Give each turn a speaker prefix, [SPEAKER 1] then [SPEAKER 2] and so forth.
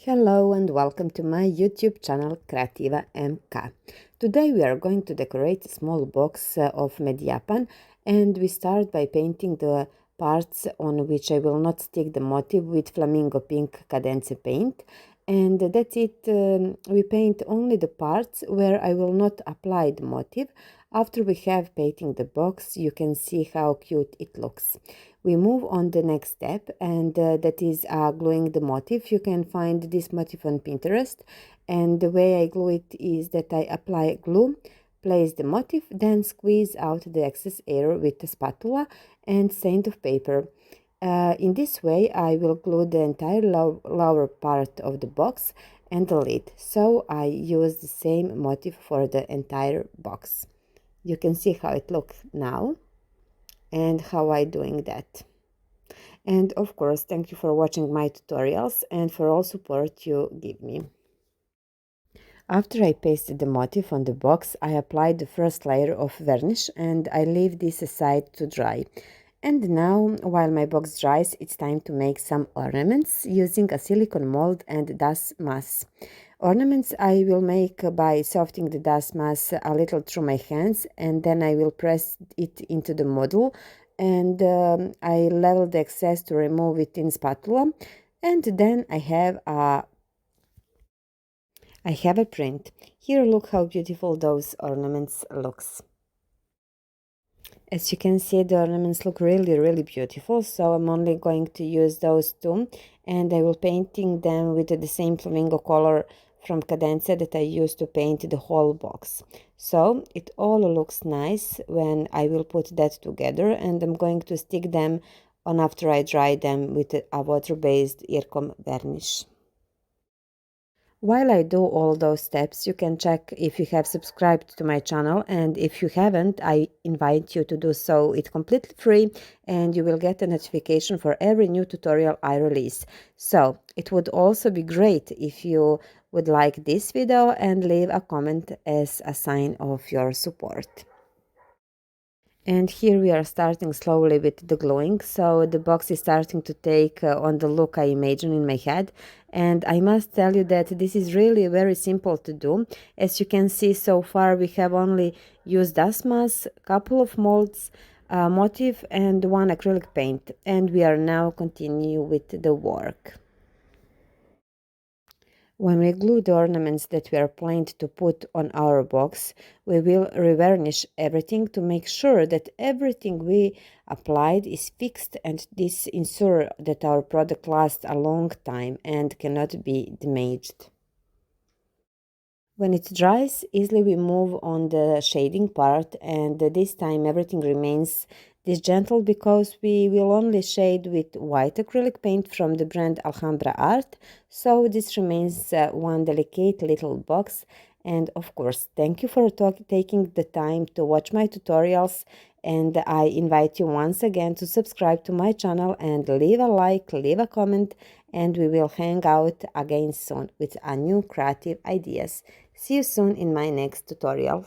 [SPEAKER 1] Hello and welcome to my YouTube channel Creativa MK. Today we are going to decorate a small box of Mediapan, and we start by painting the parts on which I will not stick the motif with flamingo pink cadence paint, and that's it. We paint only the parts where I will not apply the motif. After we have painted the box, you can see how cute it looks. We move on the next step, and that is gluing the motif. You can find this motif on Pinterest, and the way I glue it is that I apply glue, place the motif, then squeeze out the excess air with a spatula and sand of paper. In this way I will glue the entire lower part of the box and the lid, so I use the same motif for the entire box. You can see how it looks now and how I doing that. And of course, thank you for watching my tutorials and for all support you give me. After I pasted the motif on the box, I applied the first layer of varnish and I leave this aside to dry. And now, while my box dries, it's time to make some ornaments using a silicone mold and dust mass. Ornaments I will make by softening the dust mass a little through my hands, and then I will press it into the model, and I level the excess to remove it in spatula, and then I have a print. Here, look how beautiful those ornaments looks. As you can see, the ornaments look really beautiful, so I'm only going to use those two, and I will painting them with the same flamingo color from Cadenza that I used to paint the whole box. So it all looks nice when I will put that together, and I'm going to stick them on after I dry them with a water-based Ircom varnish. While I do all those steps, you can check if you have subscribed to my channel, and if you haven't, I invite you to do so. It's completely free and you will get a notification for every new tutorial I release. So it would also be great if you would like this video and leave a comment as a sign of your support. And here we are starting slowly with the gluing, so the box is starting to take on the look I imagine in my head. And I must tell you that this is really very simple to do. As you can see, so far we have only used dust mass, couple of molds, motif and one acrylic paint, and we are now continue with the work. When we glue the ornaments that we are planning to put on our box, we will revarnish everything to make sure that everything we applied is fixed, and this ensures that our product lasts a long time and cannot be damaged. When it dries, easily we move on the shading part, and this time everything remains this gentle because we will only shade with white acrylic paint from the brand Alhambra Art, so this remains one delicate little box. And of course, thank you for taking the time to watch my tutorials, and I invite you once again to subscribe to my channel and leave a like, leave a comment, and we will hang out again soon with a new creative ideas. See you soon in my next tutorial.